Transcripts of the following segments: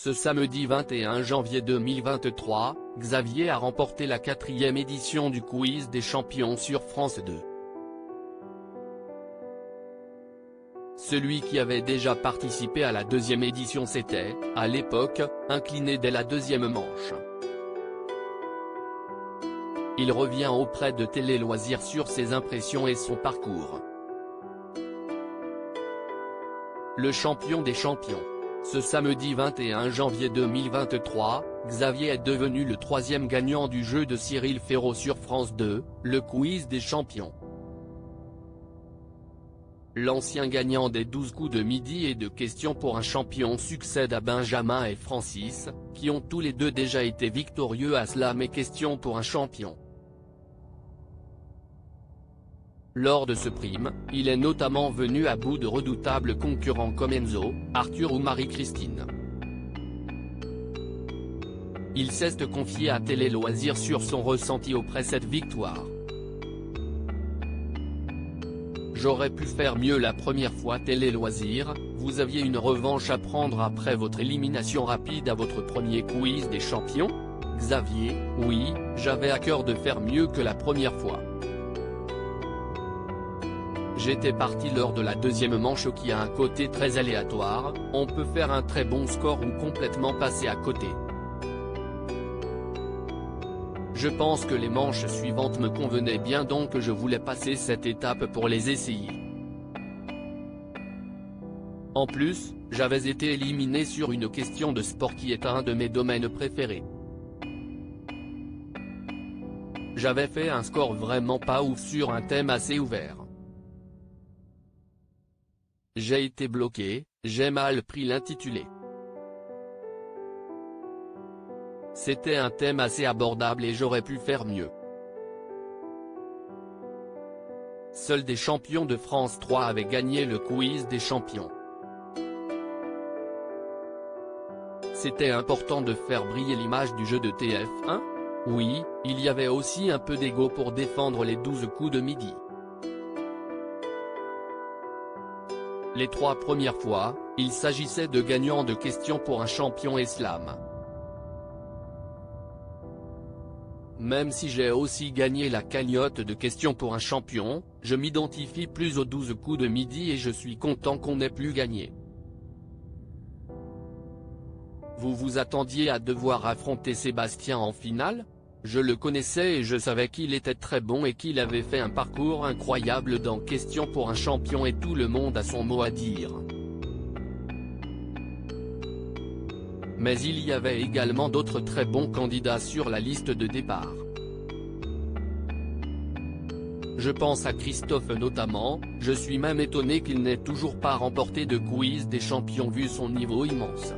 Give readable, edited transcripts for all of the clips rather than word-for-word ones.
Ce samedi 21 janvier 2023, Xavier a remporté la 4e édition du Quiz des champions sur France 2. Celui qui avait déjà participé à la 2e édition s'était, à l'époque, incliné dès la 2e manche. Il revient auprès de Télé Loisirs sur ses impressions et son parcours. Le champion des champions. Ce samedi 21 janvier 2023, Xavier est devenu le 3e gagnant du jeu de Cyril Ferraud sur France 2, le Quiz des champions. L'ancien gagnant des 12 coups de midi et de questions pour un champion succède à Benjamin et Francis, qui ont tous les deux déjà été victorieux à Slam et questions pour un champion. Lors de ce prime, il est notamment venu à bout de redoutables concurrents comme Enzo, Arthur ou Marie-Christine. Il s'est confié à Télé Loisirs sur son ressenti après cette victoire. J'aurais pu faire mieux la première fois. Télé Loisirs, vous aviez une revanche à prendre après votre élimination rapide à votre premier quiz des champions? Xavier, oui, j'avais à cœur de faire mieux que la première fois. J'étais parti lors de la 2e manche qui a un côté très aléatoire, on peut faire un très bon score ou complètement passer à côté. Je pense que les manches suivantes me convenaient bien, donc je voulais passer cette étape pour les essayer. En plus, j'avais été éliminé sur une question de sport qui est un de mes domaines préférés. J'avais fait un score vraiment pas ouf sur un thème assez ouvert. J'ai été bloqué, j'ai mal pris l'intitulé. C'était un thème assez abordable et j'aurais pu faire mieux. Seuls des champions de France 3 avaient gagné le Quiz des champions. C'était important de faire briller l'image du jeu de TF1. Oui, il y avait aussi un peu d'ego pour défendre les 12 coups de midi. Les 3 premières fois, il s'agissait de gagnants de questions pour un champion et Slam. Même si j'ai aussi gagné la cagnotte de questions pour un champion, je m'identifie plus aux 12 coups de midi et je suis content qu'on n'ait plus gagné. Vous vous attendiez à devoir affronter Sébastien en finale? Je le connaissais et je savais qu'il était très bon et qu'il avait fait un parcours incroyable dans Questions pour un champion et tout le monde a son mot à dire. Mais il y avait également d'autres très bons candidats sur la liste de départ. Je pense à Christophe notamment, je suis même étonné qu'il n'ait toujours pas remporté de Quiz des champions vu son niveau immense.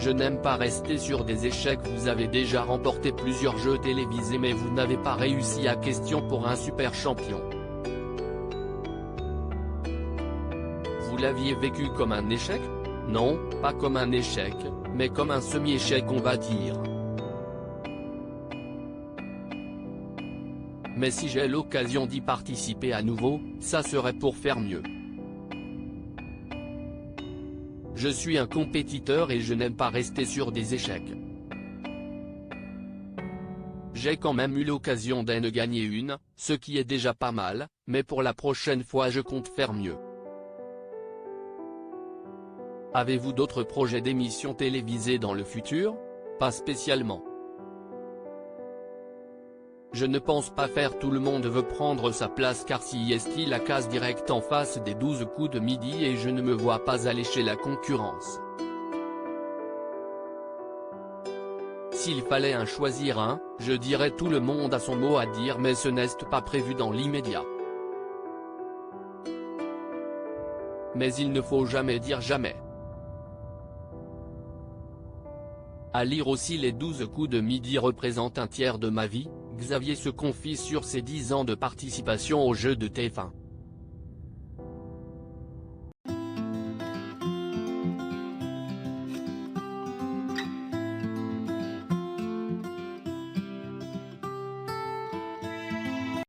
Je n'aime pas rester sur des échecs. Vous avez déjà remporté plusieurs jeux télévisés mais vous n'avez pas réussi à Question pour un super champion. Vous l'aviez vécu comme un échec? Non, pas comme un échec, mais comme un semi-échec on va dire. Mais si j'ai l'occasion d'y participer à nouveau, ça serait pour faire mieux. Je suis un compétiteur et je n'aime pas rester sur des échecs. J'ai quand même eu l'occasion d'en gagner une, ce qui est déjà pas mal, mais pour la prochaine fois je compte faire mieux. Avez-vous d'autres projets d'émissions télévisées dans le futur? Pas spécialement. Je ne pense pas faire. Tout le monde veut prendre sa place car si est la case directe en face des 12 coups de midi et je ne me vois pas allécher la concurrence. S'il fallait en choisir un, je dirais tout le monde a son mot à dire mais ce n'est pas prévu dans l'immédiat. Mais il ne faut jamais dire jamais. À lire aussi, les 12 coups de midi représentent un tiers de ma vie. Xavier se confie sur ses 10 ans de participation aux jeux de TF1.